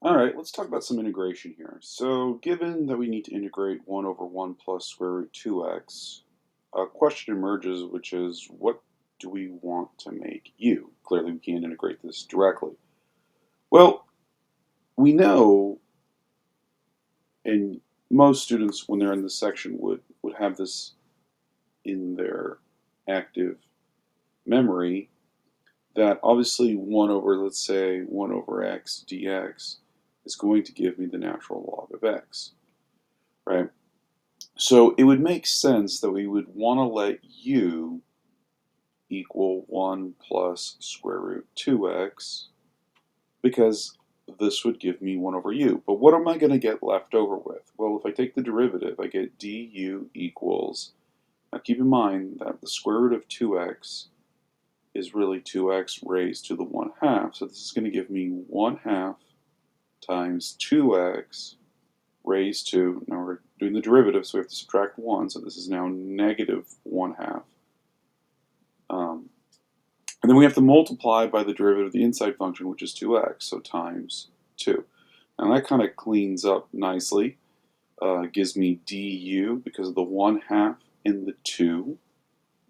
All right, let's talk about some integration here. So given that we need to integrate 1 over 1 plus square root 2x, a question emerges, which is what do we want to make u? Clearly we can't integrate this directly. Well, we know, and most students when they're in this section would have this in their active memory, that obviously 1 over, let's say, 1 over x dx is going to give me the natural log of x, right? So it would make sense that we would want to let u equal 1 plus square root 2x, because this would give me 1 over u. But what am I going to get left over with? Well, if I take the derivative, I get du equals, now keep in mind that the square root of 2x is really 2x raised to the 1/2. So this is going to give me 1/2 times 2x raised to, now we're doing the derivative, so we have to subtract 1, so this is now negative 1/2. And then we have to multiply by the derivative of the inside function, which is 2x, so times 2. Now that kind of cleans up nicely. Gives me du, because of the 1/2 and the 2.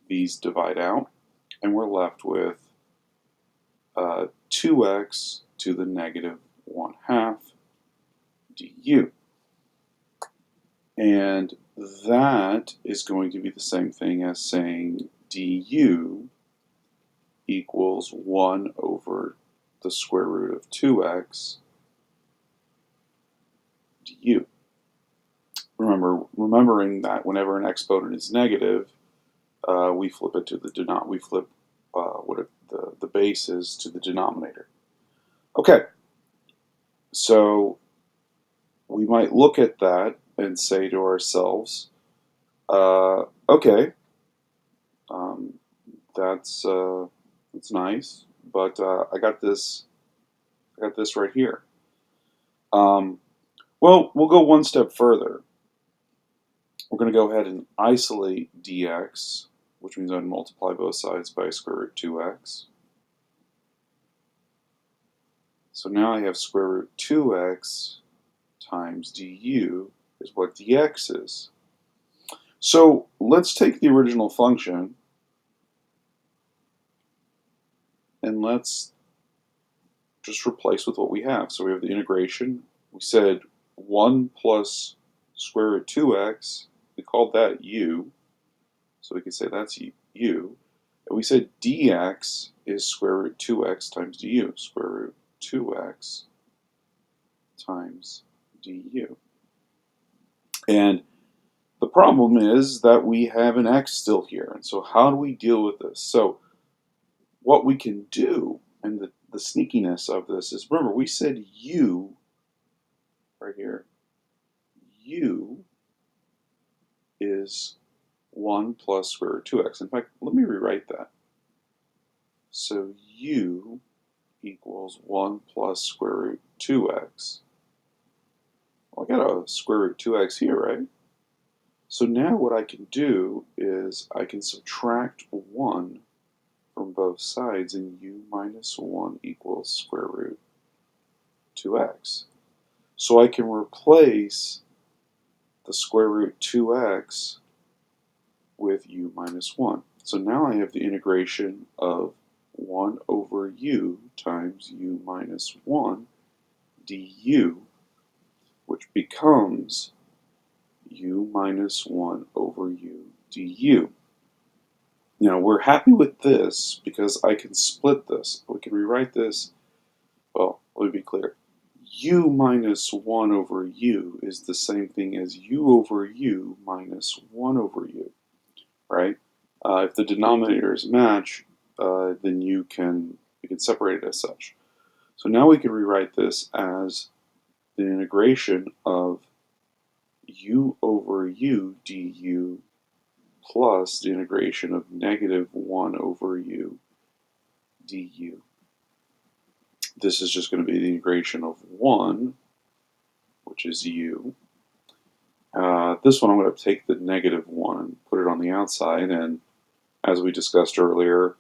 These divide out, and we're left with 2x to the negative 1/2 du. And that is going to be the same thing as saying du equals 1 over the square root of 2x du. Remembering that whenever an exponent is negative, we flip it to the denominator. We flip the base is to the denominator. Okay, so we might look at that and say to ourselves, okay, that's nice, but I got this right here. Well, we'll go one step further. We're going to go ahead and isolate dx, which means I'd multiply both sides by square root 2x. So now I have square root 2x times du is what dx is. So let's take the original function and let's just replace with what we have. So we have the integration. We said 1 plus square root 2x. We called that u. So we can say that's u. And we said dx is square root 2x times du. Square root 2x times du. And the problem is that we have an x still here. And so how do we deal with this? So what we can do, and the sneakiness of this is, remember, we said u right here. U is 1 plus square root 2x. In fact, let me rewrite that. So u equals 1 plus square root 2x. Well, I got a square root 2x here, right? So now what I can do is I can subtract 1 from both sides, and u minus 1 equals square root 2x. So I can replace the square root 2x with u minus 1. So now I have the integration of 1 over u times u minus 1 du, which becomes u minus 1 over u du. Now we're happy with this because I can split this. We can rewrite this, well, let me be clear. U minus 1 over u is the same thing as u over u minus 1 over u, right? If the denominators match, then we can separate it as such. So now we can rewrite this as the integration of u over u du plus the integration of negative 1 over u du. This is just going to be the integration of 1, which is u. This one I'm going to take the negative 1 and put it on the outside, and as we discussed earlier,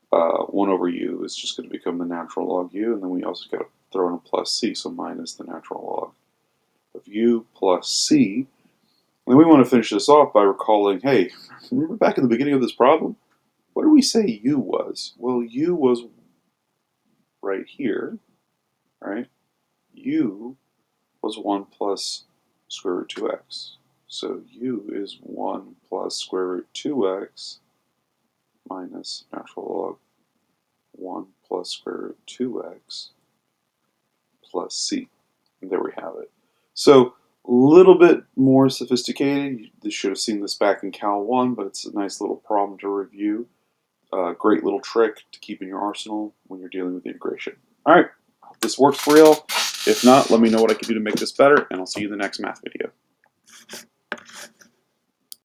1 over u is just going to become the natural log u, and then we also got to throw in a plus c, so minus the natural log of u plus c. And we want to finish this off by recalling, hey, remember back in the beginning of this problem? What did we say u was? Well, u was right here, right? U was 1 plus square root 2x. So u is 1 plus square root 2x minus natural log 1 plus square root 2x plus c. And there we have it. So a little bit more sophisticated. You should have seen this back in Cal 1, but it's a nice little problem to review. Great little trick to keep in your arsenal when you're dealing with integration. All right, hope this works for you all. If not, let me know what I can do to make this better, and I'll see you in the next math video.